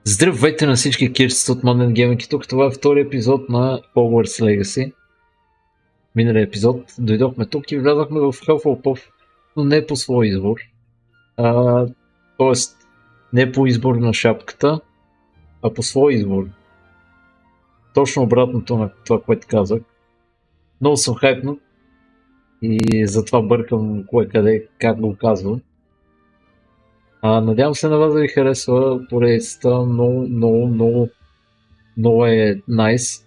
Здравейте на всички, кирците от Modern Gaming и тук. Това е втори епизод на Hogwarts Legacy. Миналия епизод дойдохме тук и влязахме в Hufflepuff, но не по свой избор. Тоест, не по избор на шапката, а по свой избор. Точно обратното на това, което казах. Много съм хайпнат и затова бъркам кое къде, как го казвам. Надявам се на вас да ви харесва поредицата. Много е nice.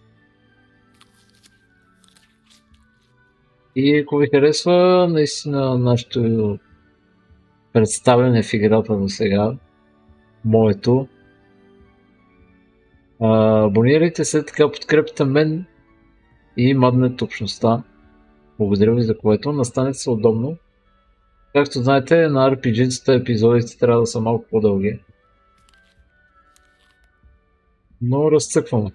И ако ви харесва наистина нашето представяне в играта до сега, моето, абонирайте се, така подкрепите мен и маднете общността. Благодаря ви за което. Настанете се удобно. Както знаете, на RPG-цата епизодите трябва да са малко по-дълги. Но разцъкваме.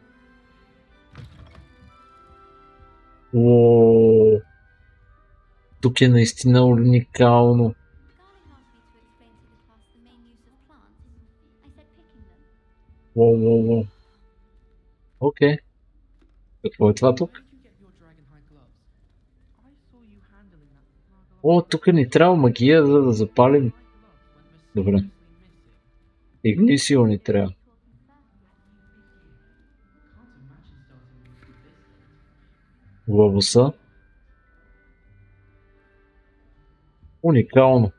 Тук е наистина уникално. Окей. Какво е това тук? Тук ни трябва магия, за да запалим. Добре. Игнисио ни трябва. Главоса. Уникално.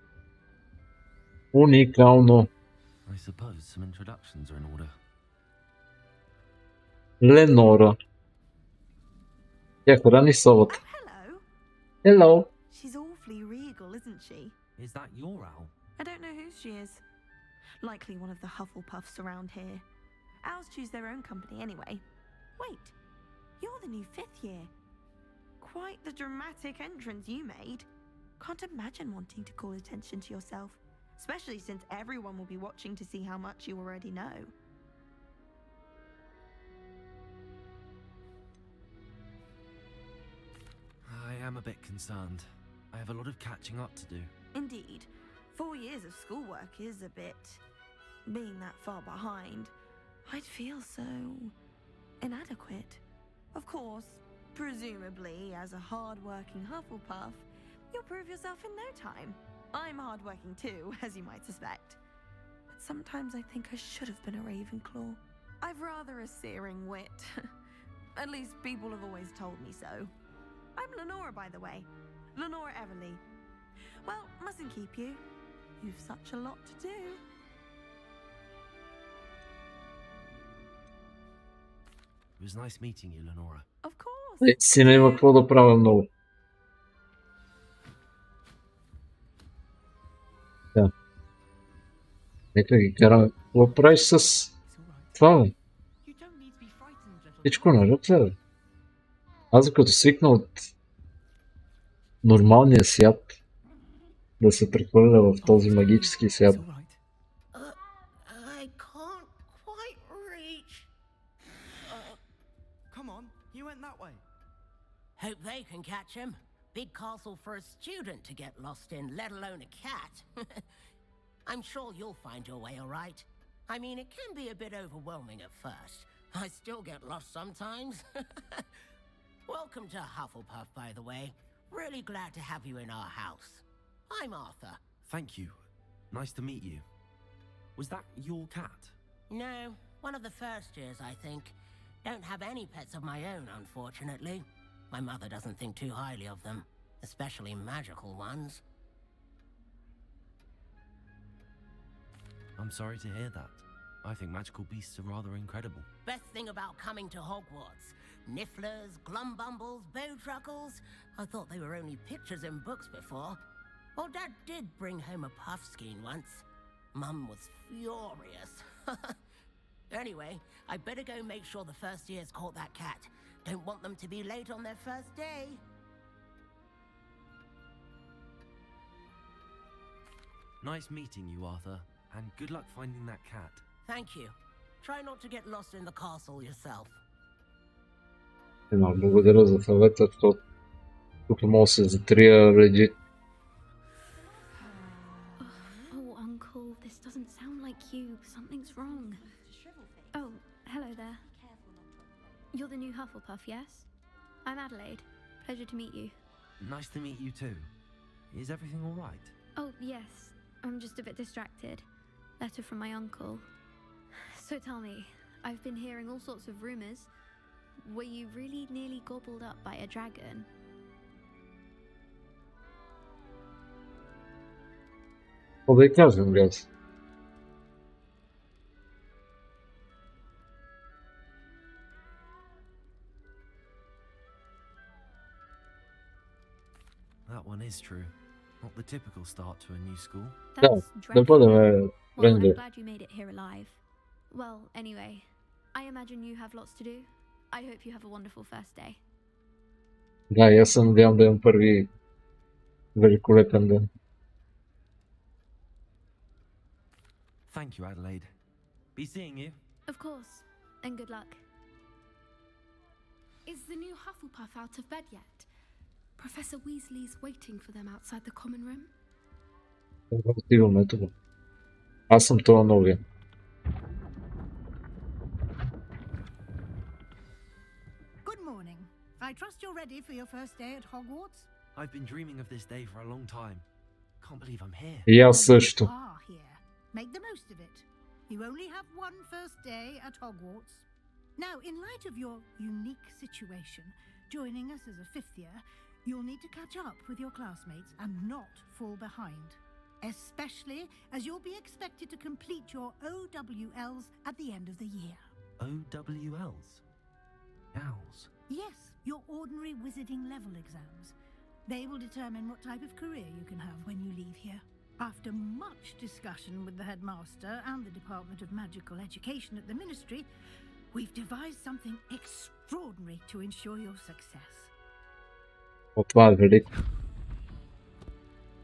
Ленора. Тя храни совата. Hello. She's awfully regal, isn't she? Is that your owl? I don't know who she is. Likely one of the Hufflepuffs around here. Owls choose their own company anyway. Wait, you're the new 5th year. Quite the dramatic entrance you made. Can't imagine wanting to call attention to yourself, especially since everyone will be watching to see how much you already know. I am a bit concerned. I have a lot of catching up to do. Indeed. 4 years of schoolwork is a bit... Being that far behind, I'd feel so... inadequate. Of course, presumably, as a hard-working Hufflepuff, you'll prove yourself in no time. I'm hard-working too, as you might suspect. But sometimes I think I should have been a Ravenclaw. I've rather a searing wit. At least people have always told me so. I'm Lenora, by the way. Lenora Everly. Well, mustn't keep you. You've such a lot to do. It was nice meeting you, Lenora. Of course. Сина има какво да правя много. Да. Нека ги караме. Какво правиш с това, бе? Всичко наред, бе? Аз като свикна от нормалния свят, да се прехвърля в този магически свят. I can't quite reach. Come on, you went that way. Hope they can catch him. Big castle for a student to get lost in, let alone a cat. I'm sure you'll find your way all right. I mean, it can be a bit overwhelming at first. I still get lost sometimes. Welcome to Hufflepuff, by the way. Really glad to have you in our house. I'm Arthur. Thank you. Nice to meet you. Was that your cat? No, one of the first years, I think. Don't have any pets of my own, unfortunately. My mother doesn't think too highly of them, especially magical ones. I'm sorry to hear that. I think magical beasts are rather incredible. Best thing about coming to Hogwarts. Nifflers, glumbumbles, bowtruckles. I thought they were only pictures in books before. Well, Dad did bring home a puff skein once. Mum was furious. Anyway, I better go make sure the first years caught that cat. Don't want them to be late on their first day. Nice meeting you, Arthur, and good luck finding that cat. Thank you. Try not to get lost in the castle yourself. Благодаря за съвета, защото тук мога да се затрия legit. Oh, Uncle, this doesn't sound like you. Something's wrong. Oh, hello there. You're the new Hufflepuff, yes? I'm Adelaide. Pleasure to meet you. Nice to meet you too. Is everything all right? Oh, yes. I'm just a bit distracted. Letter from my uncle. So tell me, I've been hearing all sorts of rumors. Were you really nearly gobbled up by a dragon? Какво да й кажем, газ? That one is true. Not the typical start to a new school. Да, That's да dreadful. бъдем Well, I'm френдли. glad you made it here alive. Well, anyway, I imagine you have lots to do. I hope you have a wonderful first day. Да, и аз се надявам да имам първи великолепен ден. Thank you, Adelaide. Be seeing you. Of course, and good luck. Is the new Hufflepuff out of bed yet? Professor Weasley's waiting for them outside the common room. Стигаме тук. Аз съм това новия. Good morning. I trust you're ready for your first day at Hogwarts. I've been dreaming of this day for a long time. Can't believe I'm here. И аз също. You are here. Make the most of it. You only have one first day at Hogwarts. Now, in light of your unique situation, joining us as a fifth year, you'll need to catch up with your classmates and not fall behind. Especially as you'll be expected to complete your OWLs at the end of the year. OWLs? Owls? Yes, your ordinary wizarding level exams. They will determine what type of career you can have when you leave here. After much discussion with the headmaster and the Department of Magical Education at the Ministry, we've devised something extraordinary to ensure your success. О, това е велико.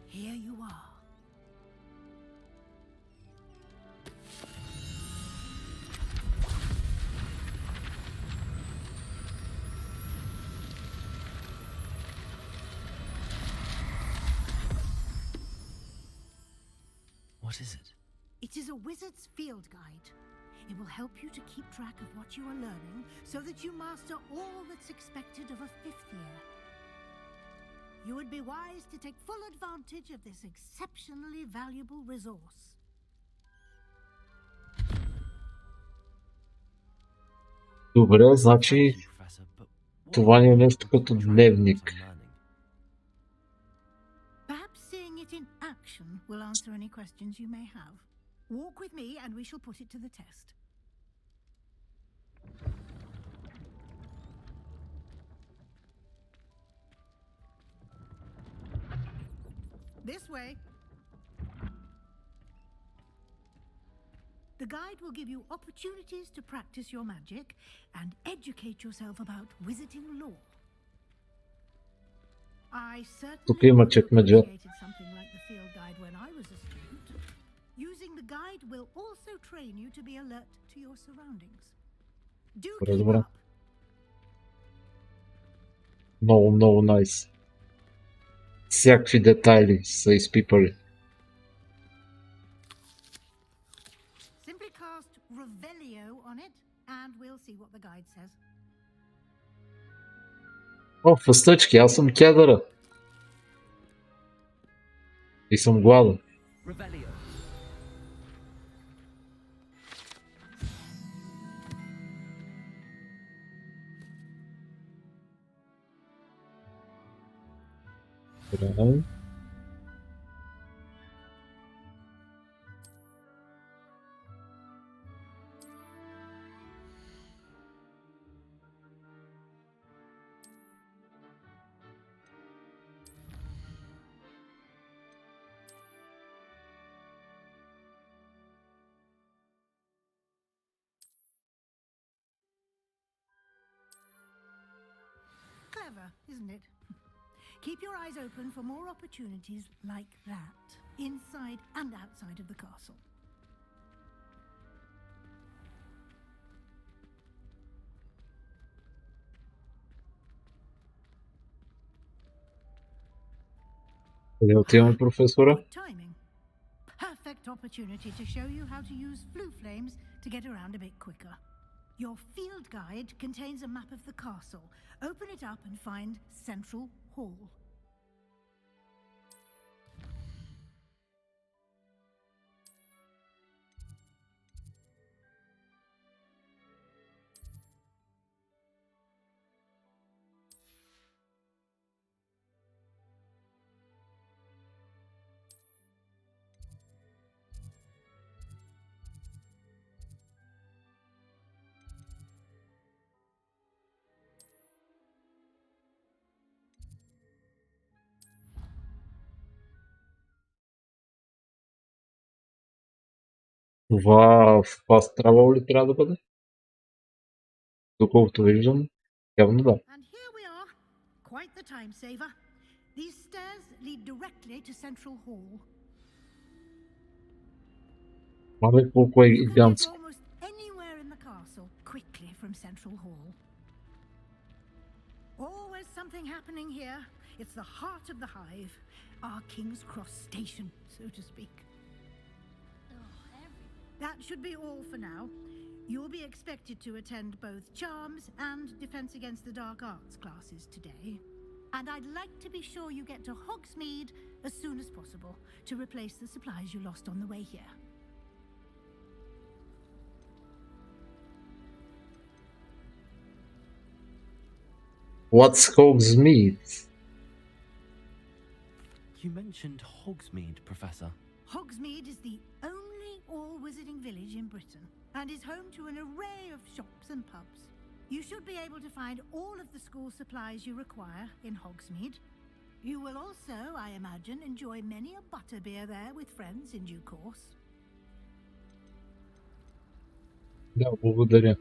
Here you are. What is it? It is a wizard's field guide. It will help you to keep track of what you are learning so that you master all that's expected of a fifth year. You would be wise to take full advantage of this exceptionally valuable resource. Добре, значи Thank you, Professor, but what това ни е are нещо the като dragons дневник. I'm learning? Perhaps seeing it in action will answer any questions you may have. Walk with me and we shall put it to the test. This way. The guide will give you opportunities to practice your magic and educate yourself about wizarding lore. I Тук certainly има would have чекмедже. appreciated something like the field guide when I was a student. Using the guide will also train you to be alert to your surroundings. Do Добре, keep добре. up. Много, много найс. Всякакви детайли са изпипали. Simply cast Revelio on it and we'll see what the guide says. О, фъстъчки, аз съм кедъра. И съм гладен. Revelio. Добре. Clever, isn't it? Keep your eyes open for more opportunities like that, inside and outside of the castle. Къде отиваме, професора? Good timing. Perfect opportunity to show you how to use flue flames to get around a bit quicker. Your field guide contains a map of the castle. Open it up and find Central Hall. Това в Fast Travel ли трябва да бъде? Доколкото виждам, явно да. And here we are. Quite the time saver. These stairs lead directly to Central Hall. Мабе колко е You can get гигантско. almost anywhere in the castle quickly from Central Hall. Always something happening here. It's the heart of the hive, our King's Cross station, so to speak. That should be all for now. You'll be expected to attend both Charms and Defense Against the Dark Arts classes today. And I'd like to be sure you get to Hogsmeade as soon as possible to replace the supplies you lost on the way here. What's Hogsmeade? You mentioned Hogsmeade, Professor. Hogsmeade is the only all-wizarding village in Britain and is home to an array of shops and pubs. You should be able to find all of the school supplies you require in Hogsmeade. You will also, I imagine, enjoy many a butterbeer there with friends in due course. Да, благодаря.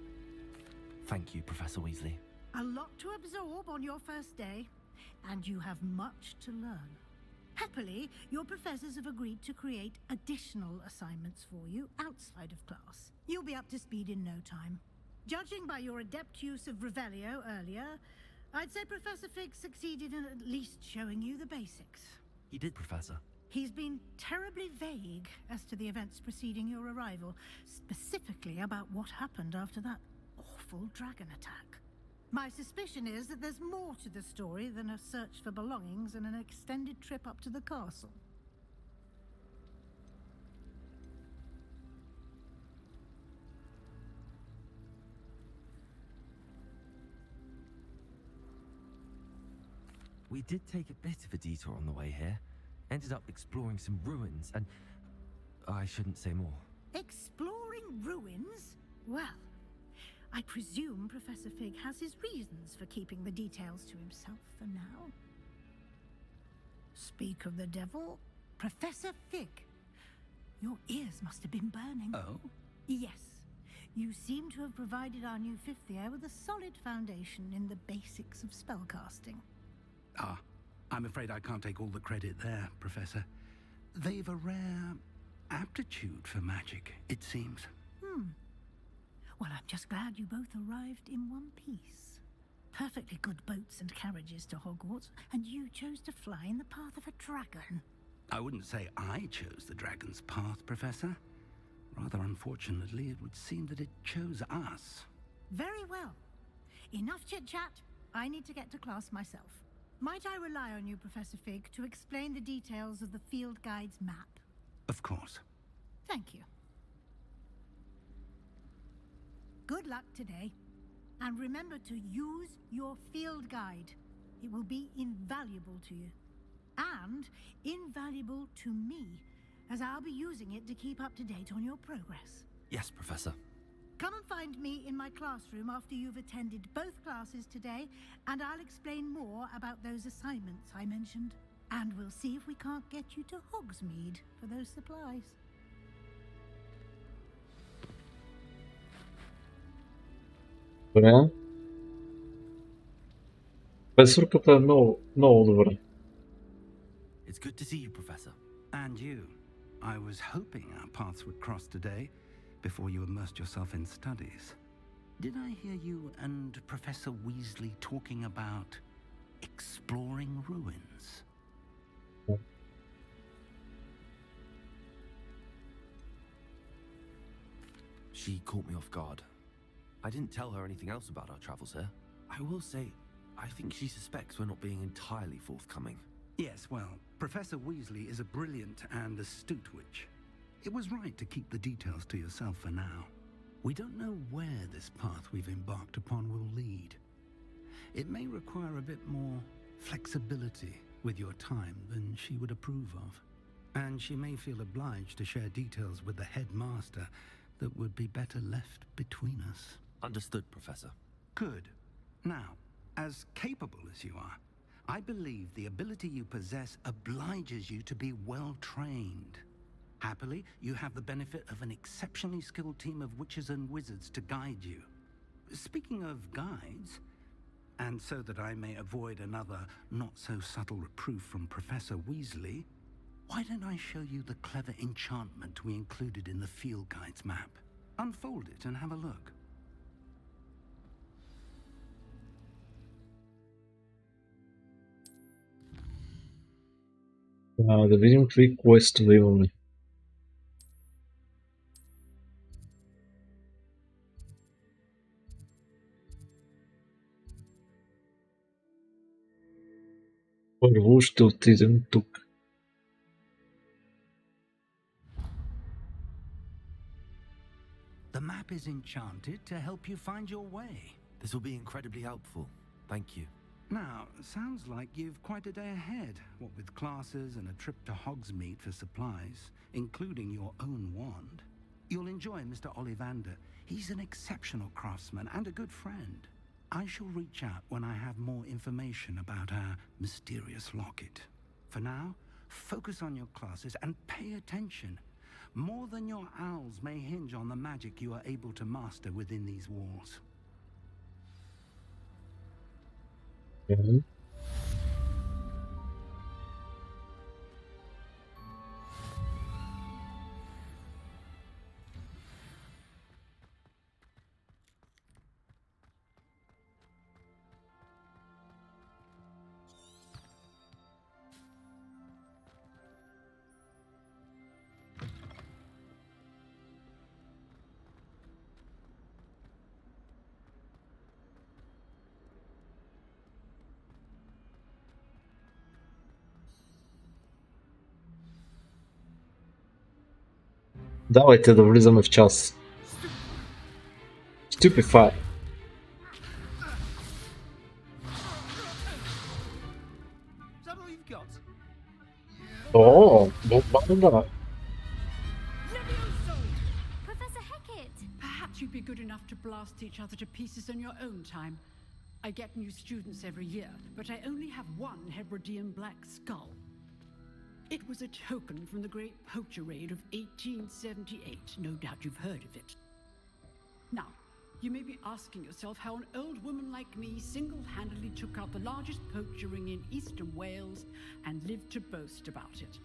Thank you, Professor Weasley. A lot to absorb on your first day, and you have much to learn. Happily, your professors have agreed to create additional assignments for you outside of class. You'll be up to speed in no time. Judging by your adept use of Revelio earlier, I'd say Professor Fig succeeded in at least showing you the basics. He did, Professor. He's been terribly vague as to the events preceding your arrival, specifically about what happened after that awful dragon attack. My suspicion is that there's more to the story than a search for belongings and an extended trip up to the castle. We did take a bit of a detour on the way here. Ended up exploring some ruins and... I shouldn't say more. Exploring ruins? Well, I presume Professor Fig has his reasons for keeping the details to himself for now. Speak of the devil, Professor Fig. Your ears must have been burning. Oh? Yes. You seem to have provided our new fifth year with a solid foundation in the basics of spellcasting. Ah, I'm afraid I can't take all the credit there, Professor. They've a rare aptitude for magic, it seems. Well, I'm just glad you both arrived in one piece. Perfectly good boats and carriages to Hogwarts, and you chose to fly in the path of a dragon. I wouldn't say I chose the dragon's path, Professor. Rather unfortunately, it would seem that it chose us. Very well. Enough chit-chat. I need to get to class myself. Might I rely on you, Professor Fig, to explain the details of the field guide's map? Of course. Thank you. Good luck today. And remember to use your field guide. It will be invaluable to you. And invaluable to me, as I'll be using it to keep up to date on your progress. Yes, Professor. Come and find me in my classroom after you've attended both classes today, and I'll explain more about those assignments I mentioned. And we'll see if we can't get you to Hogsmeade for those supplies. Добре. Професорката е много, много добре. It's good to see you, Professor. And you. I was hoping our paths would cross today before you immersed yourself in studies. Did I hear you and Professor Weasley talking about exploring ruins? She caught me off guard. I didn't tell her anything else about our travels here. I will say, I think she suspects we're not being entirely forthcoming. Yes, well, Professor Weasley is a brilliant and astute witch. It was right to keep the details to yourself for now. We don't know where this path we've embarked upon will lead. It may require a bit more flexibility with your time than she would approve of. And she may feel obliged to share details with the headmaster that would be better left between us. Understood, Professor. Good. Now, as capable as you are, I believe the ability you possess obliges you to be well trained. Happily, you have the benefit of an exceptionally skilled team of witches and wizards to guide you. Speaking of guides, and so that I may avoid another not-so-subtle reproof from Professor Weasley, why don't I show you the clever enchantment we included in the field guide's map? Unfold it and have a look. Да видим какви квестове имаме. Първо ще отидем тук. The map is enchanted to help you find your way. This will be incredibly helpful. Thank you. Now, sounds like you've quite a day ahead, what with classes and a trip to Hogsmeade for supplies, including your own wand. You'll enjoy Mr. Ollivander. He's an exceptional craftsman and a good friend. I shall reach out when I have more information about our mysterious locket. For now, focus on your classes and pay attention. More than your owls may hinge on the magic you are able to master within these walls. Mhm. Давайте да влизаме в час. Stupefy. О, бомбарда. Professor Hecat! Perhaps you'd be good enough to blast each other to pieces in your own time. I get new students every year, but I only have one Hebridean black skull. It was a token from the Great Poacher Raid of 1878. No doubt you've heard of it. Now, you may be asking yourself how an old woman like me single-handedly took out the largest poacher ring in eastern Wales and lived to boast about it.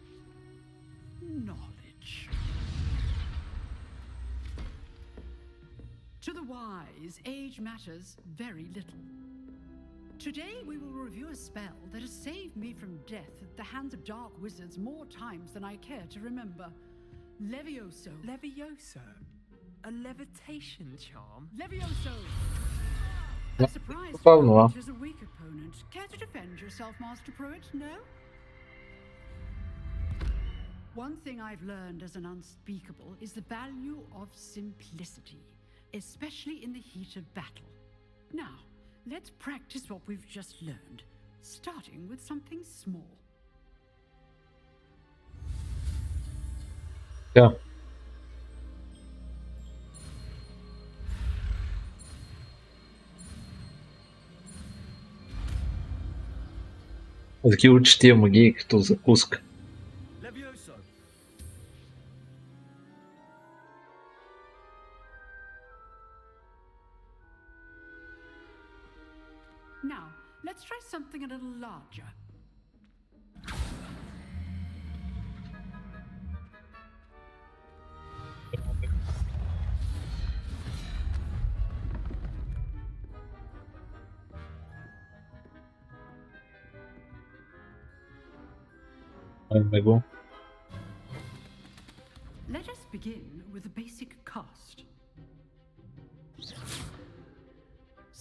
Knowledge. To the wise, age matters very little. Today we will review a spell that has saved me from death at the hands of dark wizards more times than I care to remember. Levioso. Levioso? A levitation charm? Levioso! No, A surprise правильно, а? is a weak opponent. Care to defend yourself, Master Pruitt? No? One thing I've learned as an unspeakable is the value of simplicity, especially in the heat of battle. Now, let's practice what we've just learned, starting with something small. Да. Таки учи тия магии като закуска. Levioso! Now, let's try something a little larger. Него. Let us begin with a basic cast.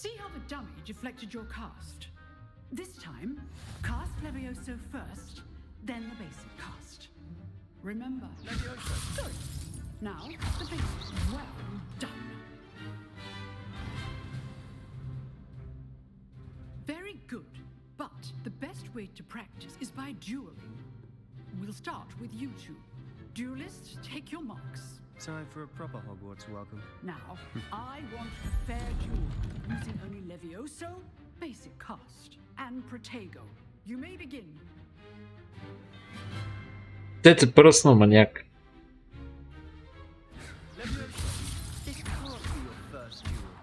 See how the dummy deflected your cast? This time, cast Levioso first, then the basic cast. Remember, Levioso. Good. Now, the basic. Well done. Very good. But the best way to practice is by dueling. We'll start with you two. Duelists, take your marks. Time for a proper Hogwarts welcome. Now, I want a fair duel using only Levioso, basic cast, and Protego. You may begin. Дете пръсна, маняк. This can't be your first duel.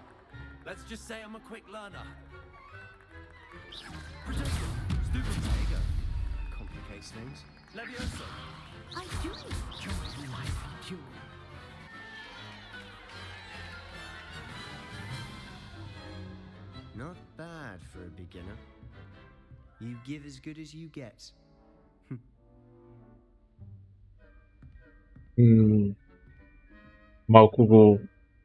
Let's just say I'm a quick learner. Stupid Tiger. Complicates things. Levioso. I do enjoy a lively duel. Not bad for a beginner. You give as good as you get. Малко го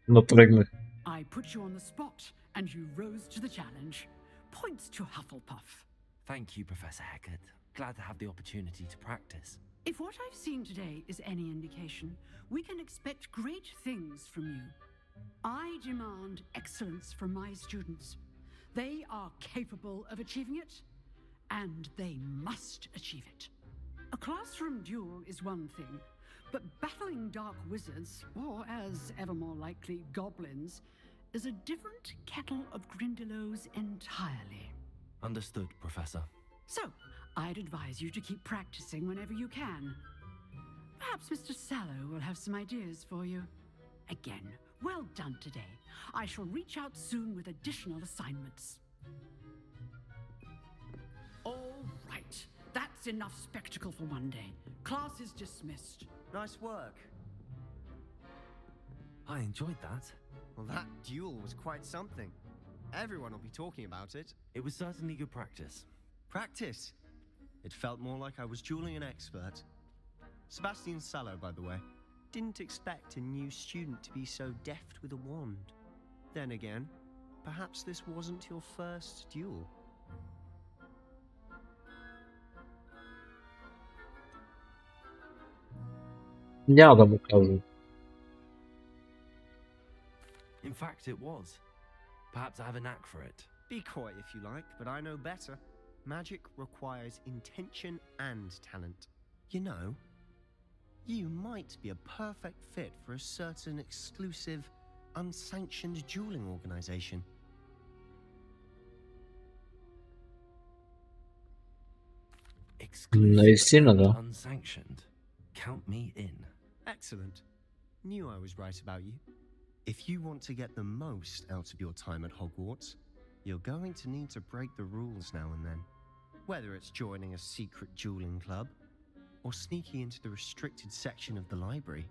напрегнах. I put you on the spot, and you rose to the challenge. Points to Hufflepuff. Thank you, Professor Hecat. Glad to have the opportunity to practice. If what I've seen today is any indication, we can expect great things from you. I demand excellence from my students. They are capable of achieving it, and they must achieve it. A classroom duel is one thing, but battling dark wizards, or as ever more likely, goblins, is a different kettle of Grindylows entirely. Understood, Professor. So, I'd advise you to keep practicing whenever you can. Perhaps Mr. Sallow will have some ideas for you. Again, well done today. I shall reach out soon with additional assignments. All right, that's enough spectacle for one day. Class is dismissed. Nice work. I enjoyed that. Well, that duel was quite something. Everyone will be talking about it. It was certainly good practice. Practice? It felt more like I was dueling an expert. Sebastian Sallow, by the way. Didn't expect a new student to be so deft with a wand. Then again, perhaps this wasn't your first duel. Няма да му казвам. In fact, it was. Perhaps I have a knack for it. Be coy if you like, but I know better. Magic requires intention and talent. You know, you might be a perfect fit for a certain exclusive, unsanctioned dueling organization. Exclusive Наистина, and да. unsanctioned. Count me in. Excellent. Knew I was right about you. If you want to get the most out of your time at Hogwarts, you're going to need to break the rules now and then. Whether it's joining a secret dueling club, or sneaking into the restricted section of the library,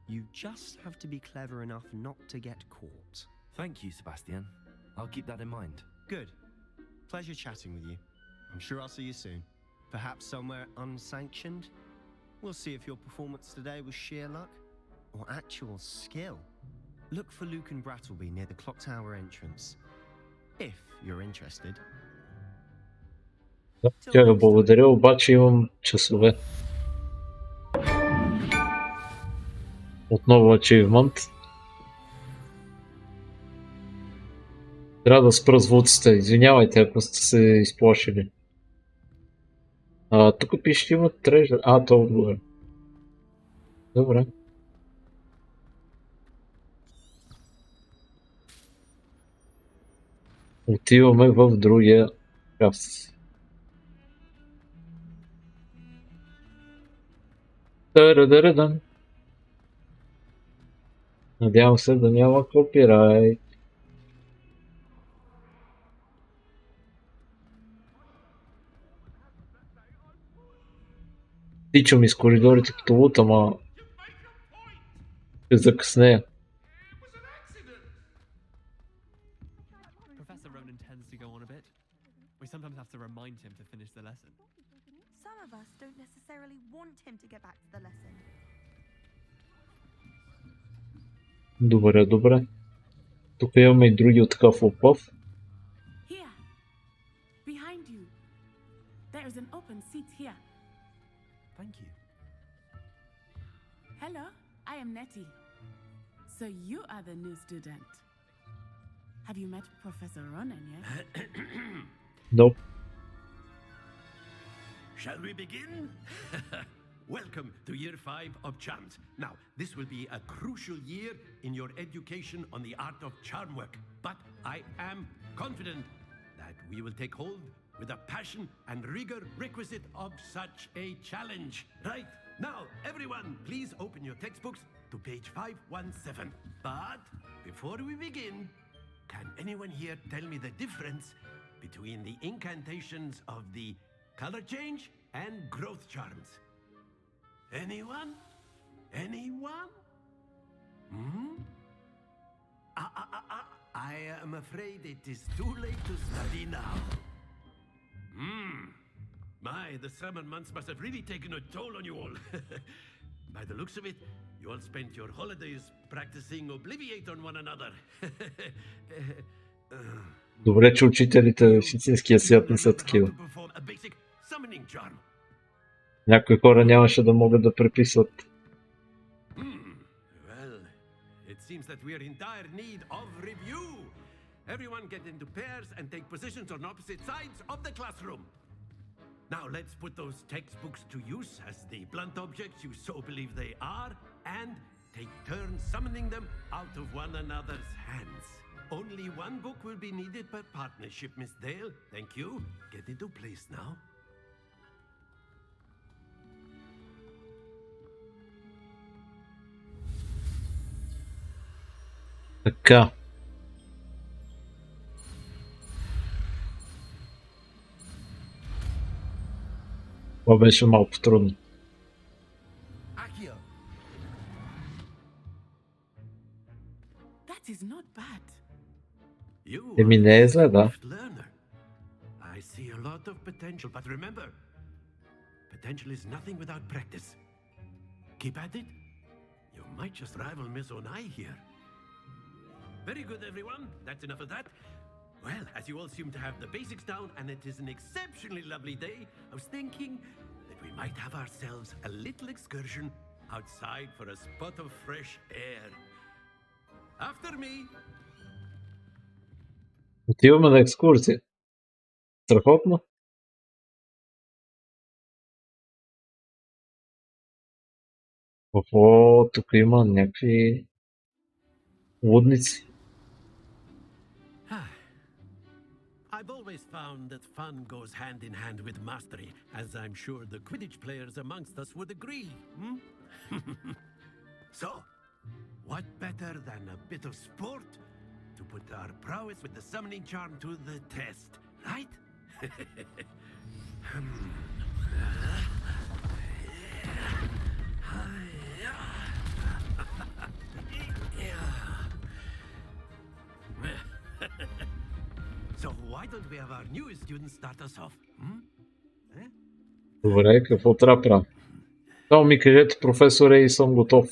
you just have to be clever enough not to get caught. Thank you, Sebastian. I'll keep that in mind. Good. Pleasure chatting with you. I'm sure I'll see you soon. Perhaps somewhere unsanctioned? We'll see if your performance today was sheer luck or actual skill. Look for Luke and Brattleby near the clock tower entrance. If you're interested. Тя го благодаря, обаче имам часове. Отново achievement. Трябва да спра звуците. Извинявайте, ако сте се изплашили. Тук пише, има трежър. То отгоре. Добре. Отиваме в другия част. Тарадарадан. Надявам се да няма копирайт. Тичам из коридорите като луд, ама ще закъснея. Professor Ronan tends to go on a bit. We sometimes have to remind him to finish the lesson. Some of us don't necessarily want him to get back to the lesson. Добре, добре. Тук имаме и други от Hufflepuff. I am Nettie. So you are the new student. Have you met Professor Ronan yet? Nope. Shall we begin? Welcome to year 5 of charms. Now, this will be a crucial year in your education on the art of charm work. But I am confident that we will take hold with the passion and rigor requisite of such a challenge. Right, now, everyone, please open your textbooks to page 517. But before we begin, can anyone here tell me the difference between the incantations of the color change and growth charms? Anyone? Anyone? Hmm? I am afraid it is too late to study now. My, the summer months must have really taken a toll on you all. By the looks of it, you all spent your holidays practicing Obliviate on one another. Добре, че учителите в истинския свят не са такива. Някои хора нямаше да могат да преписват. Well, it seems that we are in dire need of review. Everyone get into pairs and take positions on opposite sides of the classroom. Now let's put those textbooks to use as the blunt objects you so believe they are, and take turns summoning them out of one another's hands. Only one book will be needed per partnership, Miss Dale. Thank you. Get into place now. Така. Това беше малко трудно. That is not bad. Еми не е зле, да. I see a lot of potential, but remember, potential is nothing without practice. Keep at it. You might just rival Miss Onai here. Very good, everyone. That's enough of that. Well, as you all seem to have the basics down, and it is an exceptionally lovely day, I was thinking that we might have ourselves a little excursion outside for a spot of fresh air. After me. Отиваме на екскурсия. Страхотно. Какво? Тук има някакви лудници. I've always found that fun goes hand in hand with mastery, as I'm sure the Quidditch players amongst us would agree. So, what better than a bit of sport to put our prowess with the summoning charm to the test, right? So why don't we have our newest student start us off? Добре, какво трябва да правя? Само ми кажете, професоре, и съм готов.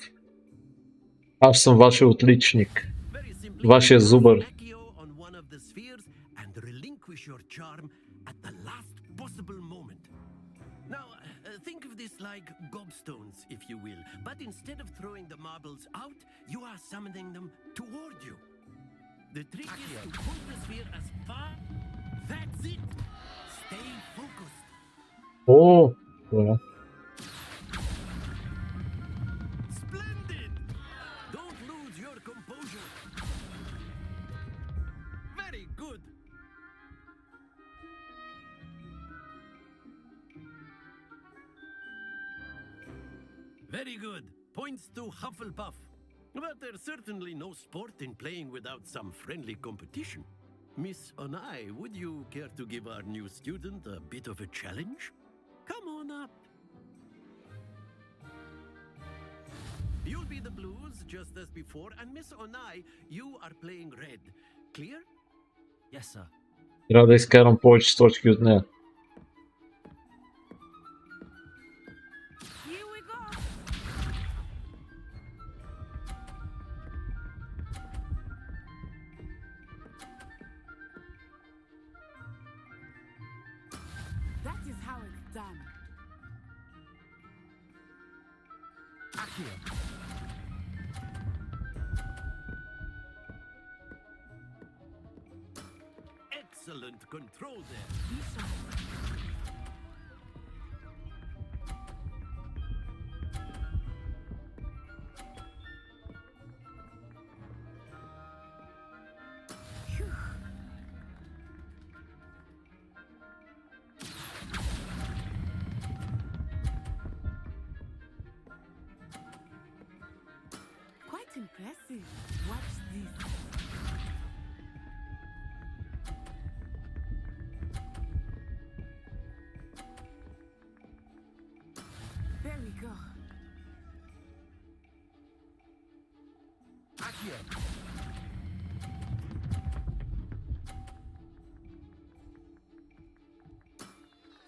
Аз съм вашия отличник. Вашия зубър. Think of this like gobstones, if you will, but instead of throwing the marbles out, you are summoning them toward you. The trick is to point the sphere as far. That's it. Stay focused. О, да. Splendid. Don't lose your composure. Very good. Very good. Points to Hufflepuff. But there's certainly no sport in playing without some friendly competition. Miss Onai, would you care to give our new student a bit of a challenge? Come on up. You'll be the blues, just as before, and Miss Onai, you are playing red. Clear? Yes, sir. Трябва да изкарам повече точки от нея. Excellent control there. Quite impressive. Watch this. There we go. Accio.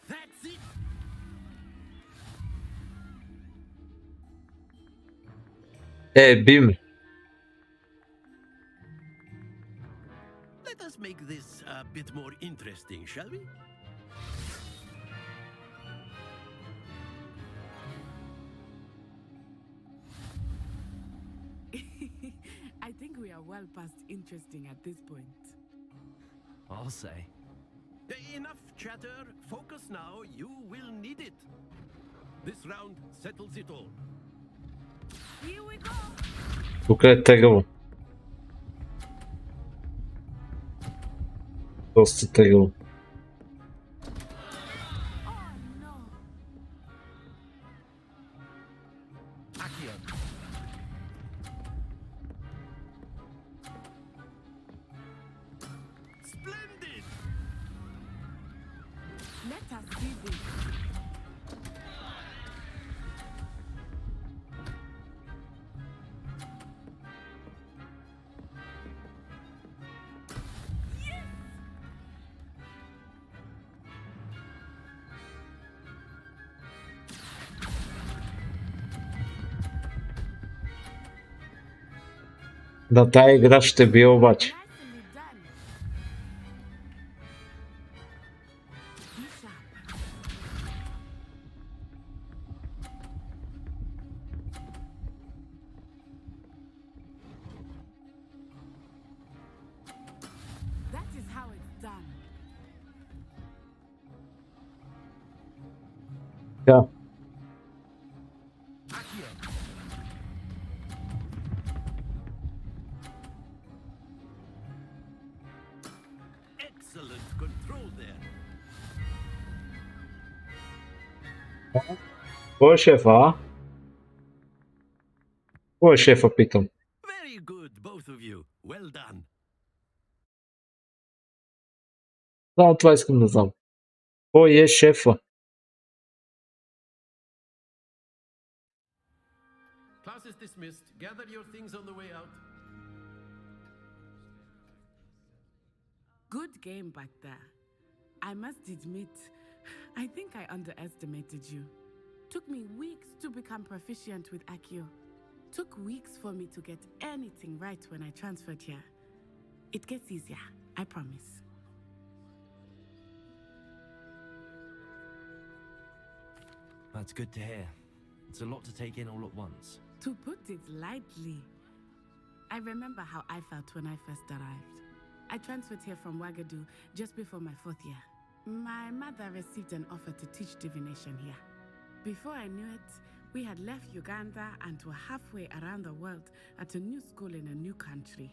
That's it. Бим. Let us make this a bit more interesting, shall we? I think we are well past interesting at this point. I'll say. Enough chatter. Focus now. You will need it. This round settles it all. Here we go. Тук е тегаво. Доста тегаво. Accio. Splendid. Let us see this. Да, тая игра ще бие обаче. Nicely done. Be sharp. That is how it's done. Да. Accio. Excellent control there. Кой е шефа, а? Кой е шефа, питам. Very good, both of you. Well done. Само това искам да знам. Кой е шефа? Class is dismissed. Gather your things on the way out. Good game back there. I must admit, I think I underestimated you. Took me weeks to become proficient with Accio. Took weeks for me to get anything right when I transferred here. It gets easier, I promise. That's good to hear. It's a lot to take in all at once. To put it lightly, I remember how I felt when I first arrived. I transferred here from Ouagadougou just before my 4th year. My mother received an offer to teach divination here. Before I knew it, we had left Uganda and were halfway around the world at a new school in a new country.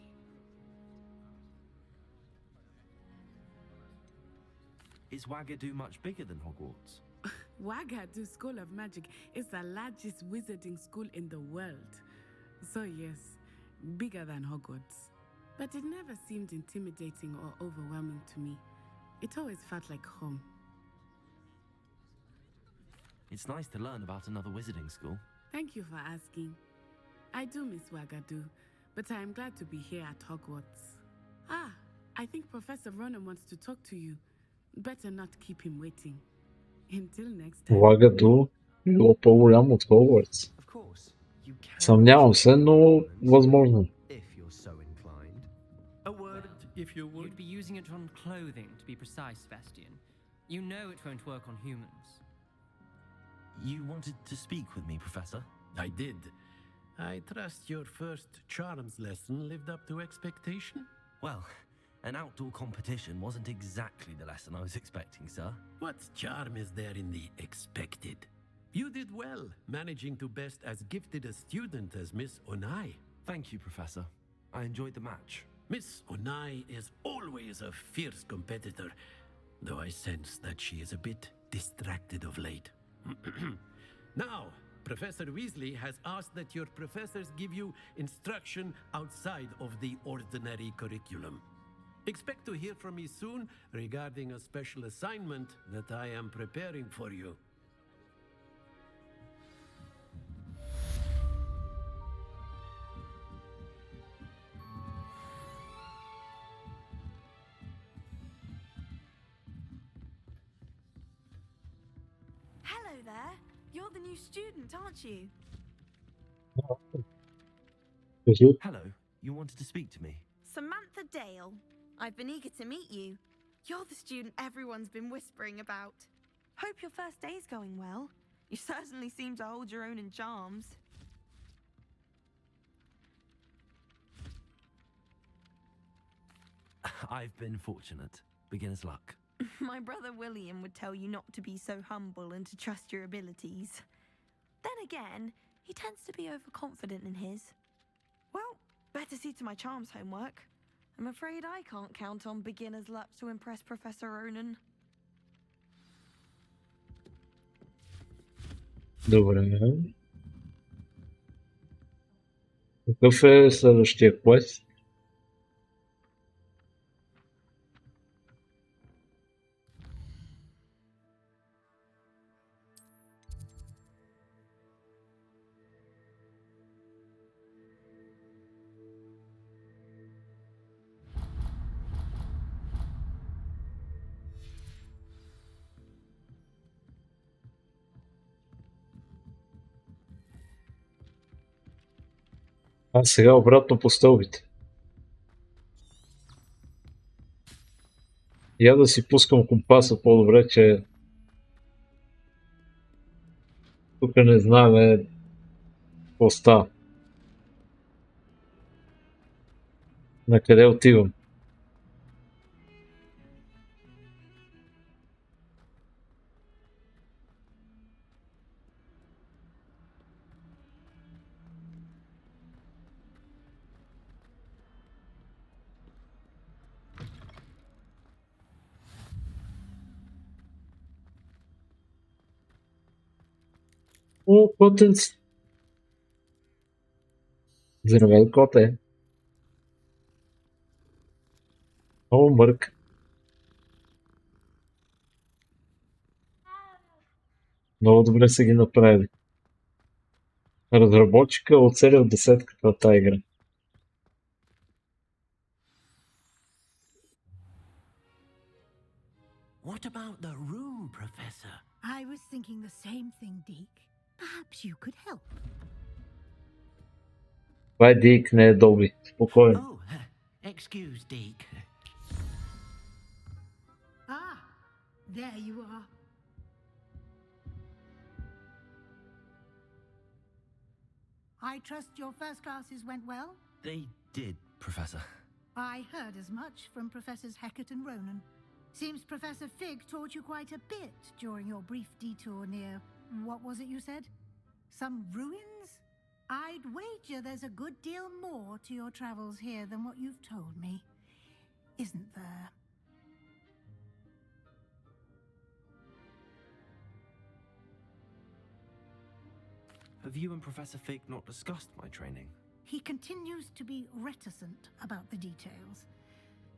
Is Ouagadougou much bigger than Hogwarts? Ouagadougou School of Magic is the largest wizarding school in the world. So yes, bigger than Hogwarts. But it never seemed intimidating or overwhelming to me. It always felt like home. It's nice to learn about another wizarding school. Thank you for asking. I do miss Ouagadougou, but I am glad to be here at Hogwarts. Ah, I think Professor Ronan wants to talk to you. Better not keep him waiting. Until next time. Ouagadougou било по-голямо от Hogwarts. Съмнявам се, но възможно. If you would. You'd be using it on clothing, to be precise, Sebastian. You know it won't work on humans. You wanted to speak with me, Professor? I did. I trust your first charms lesson lived up to expectation? Well, An outdoor competition wasn't exactly the lesson I was expecting, sir. What charm is there in the expected? You did well, managing to best as gifted a student as Miss Onai. Thank you, Professor. I enjoyed the match. Miss Onai is always a fierce competitor, though I sense that she is a bit distracted of late. Now, Professor Weasley has asked that your professors give you instruction outside of the ordinary curriculum. Expect to hear from me soon regarding a special assignment that I am preparing for you. Hello there. You're the new student, aren't you? Hello, you wanted to speak to me? Samantha Dale. I've been eager to meet you. You're the student everyone's been whispering about. Hope your first day's going well. You certainly seem to hold your own in charms. I've been fortunate. Beginner's luck. My brother William would tell you not to be so humble and to trust your abilities. Then again, he tends to be overconfident in his. Well, better see to my charms homework. I'm afraid I can't count on beginner's luck to impress Professor Ronan. Добре. Какъв е следващия квест? А сега обратно по стълбите. Я да си пускам компаса по-добре, че тук не знаем какво става. На къде отивам? О, котенце! Здравей, коте! О, мърк! Много добре са ги направили. Разработчика оцелил десетката на тази игра. What about the room, Professor? I was thinking the same thing, Deke. Perhaps you could help. Това е Дик, не е Доби. Спокойно. Oh, excuse, Deke. Ah, there you are. I trust your first classes went well? They did, Professor. I heard as much from Professors Hecat and Ronan. Seems Professor Fig taught you quite a bit during your brief detour near, what was it you said? Some ruins? I'd wager there's a good deal more to your travels here than what you've told me. Isn't there? Have you and Professor Fig not discussed my training? He continues to be reticent about the details,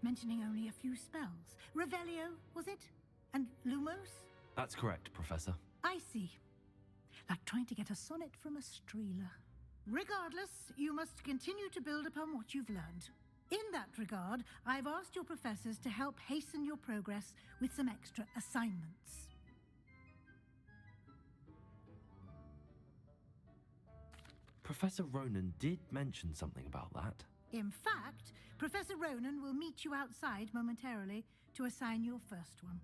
mentioning only a few spells. Revelio, was it? And Lumos? That's correct, Professor. I see. Like trying to get a sonnet from a streeler. Regardless, you must continue to build upon what you've learned. In that regard, I've asked your professors to help hasten your progress with some extra assignments. Professor Ronan did mention something about that. In fact, Professor Ronan will meet you outside momentarily to assign your first one.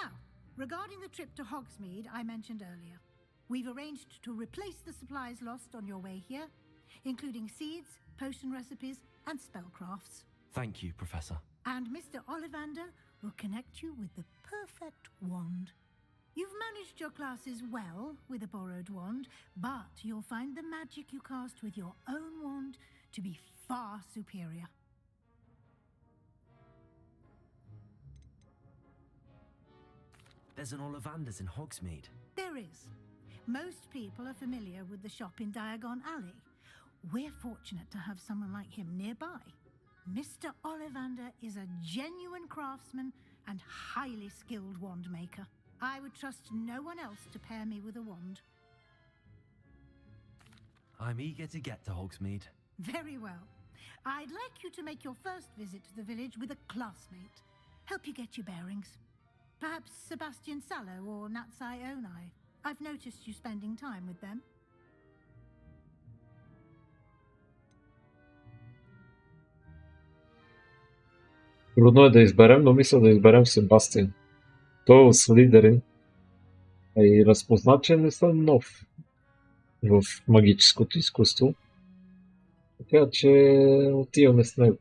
Now, regarding the trip to Hogsmeade I mentioned earlier, we've arranged to replace the supplies lost on your way here, including seeds, potion recipes, and spellcrafts. Thank you, Professor. And Mr. Ollivander will connect you with the perfect wand. You've managed your classes well with a borrowed wand, but you'll find the magic you cast with your own wand to be far superior. There's an Ollivander's in Hogsmeade. There is. Most people are familiar with the shop in Diagon Alley. We're fortunate to have someone like him nearby. Mr. Ollivander is a genuine craftsman and highly skilled wand maker. I would trust no one else to pair me with a wand. I'm eager to get to Hogsmeade. Very well. I'd like you to make your first visit to the village with a classmate. Help you get your bearings. Perhaps Sebastian Sallow or Natsai Onai. I've noticed you spending time with them. Трудно е да изберем, но мисля да изберем Себастиан. Той е Слизерин. И разпозна, че не съм нов в магическото изкуство. Така че отиваме с него.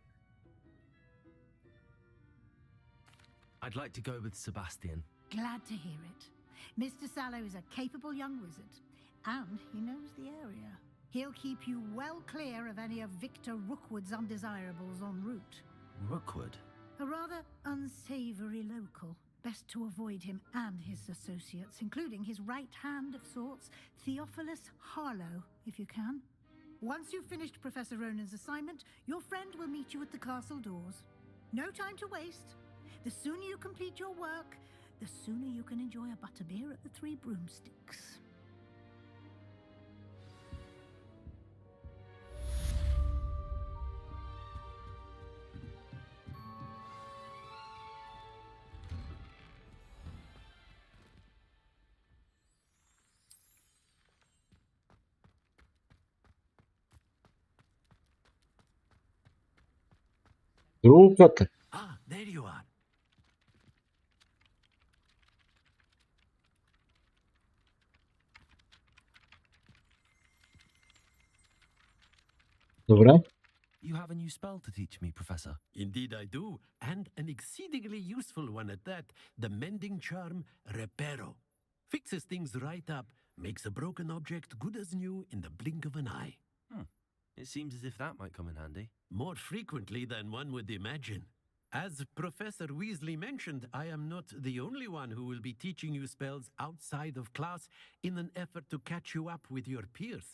I'd like to go with Sebastian. Glad to hear it. Mr. Sallow is a capable young wizard, and he knows the area. He'll keep you well clear of any of Victor Rookwood's undesirables en route. Rookwood? A rather unsavory local. Best to avoid him and his associates, including his right hand of sorts, Theophilus Harlow, if you can. Once you've finished Professor Ronan's assignment, your friend will meet you at the castle doors. No time to waste. The sooner you complete your work, the sooner you can enjoy a butterbeer at the Three Broomsticks. Друго пътя. Ah, there you are. Добре. You have a new spell to teach me, Professor. Indeed I do, and an exceedingly useful one at that, the mending charm Reparo. Fixes things right up, makes a broken object good as new in the blink of an eye. It seems as if that might come in handy. More frequently than one would imagine. As Professor Weasley mentioned, I am not the only one who will be teaching you spells outside of class in an effort to catch you up with your peers.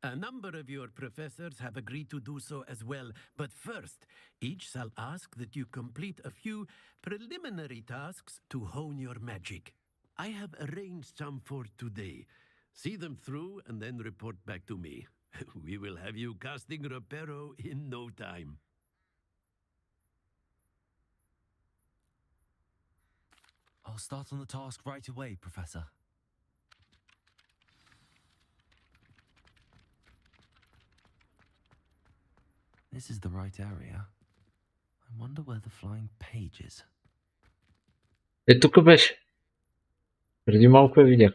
A number of your professors have agreed to do so as well, but first, each shall ask that you complete a few preliminary tasks to hone your magic. I have arranged some for today. See them through and then report back to me. We will have you casting Reparo in no time. I'll start on the task right away, Professor. This is the right area. I wonder where the flying page is. Тук беше. Преди малко я видях.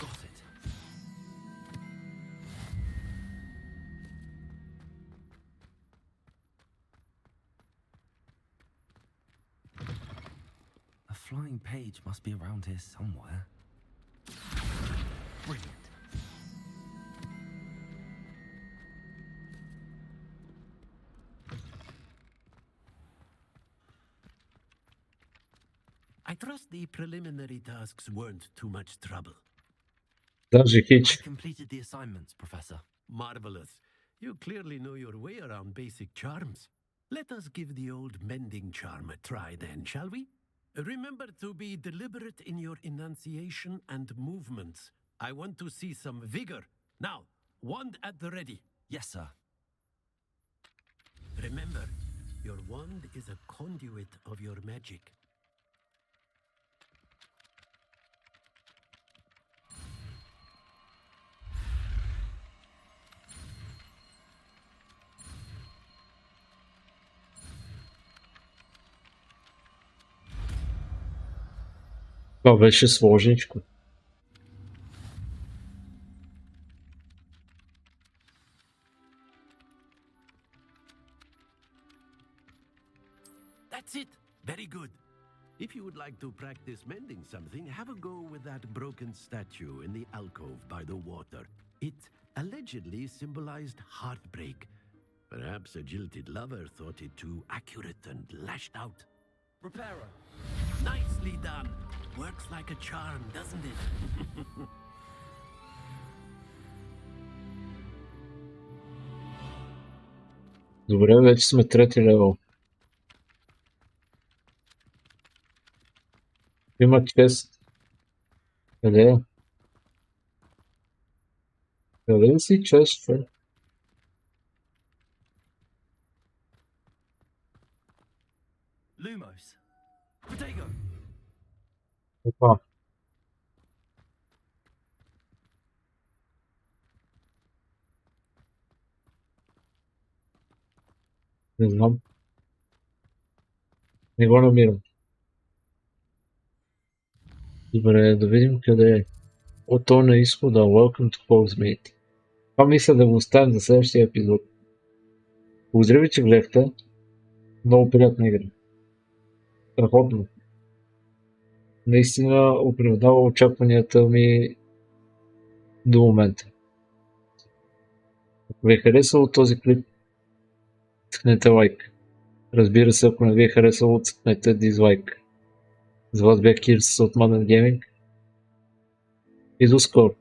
Got it. A flying page must be around here somewhere. Brilliant. I trust the preliminary tasks weren't too much trouble. Даже хич. I completed the assignments, Professor. Marvelous. You clearly know your way around basic charms. Let us give the old mending charm a try then, shall we? Remember to be deliberate in your enunciation and movements. I want to see some vigor. Now, wand at the ready. Yes, sir. Remember, your wand is a conduit of your magic. Това беше сложничко. That's it. Very good. If you would like to practice mending something, have a go with that broken statue in the alcove by the water. It allegedly symbolized heartbreak. Perhaps a jilted lover thought it too accurate and lashed out. Repairer. Nicely done. Works like a charm, doesn't it? Добре, вече сме трети левел. Има чест. Къде е? Къде си чест, бе? Lumos. Potato. Опа. Не знам. Не го намирам. Добре, да видим къде е. Ото на изхода. Welcome to Hogsmeade. Това мисля да го оставим за следващия епизод. Благодаря ви, че гледахте. Много приятна игра. Страхотно. Наистина оправдава очакванията ми до момента. Ако ви е харесало този клип, цъкнете лайк. Разбира се, ако не ви е харесало, цъкнете дизлайк. За вас бях Кирс от Modern Gaming и до скоро!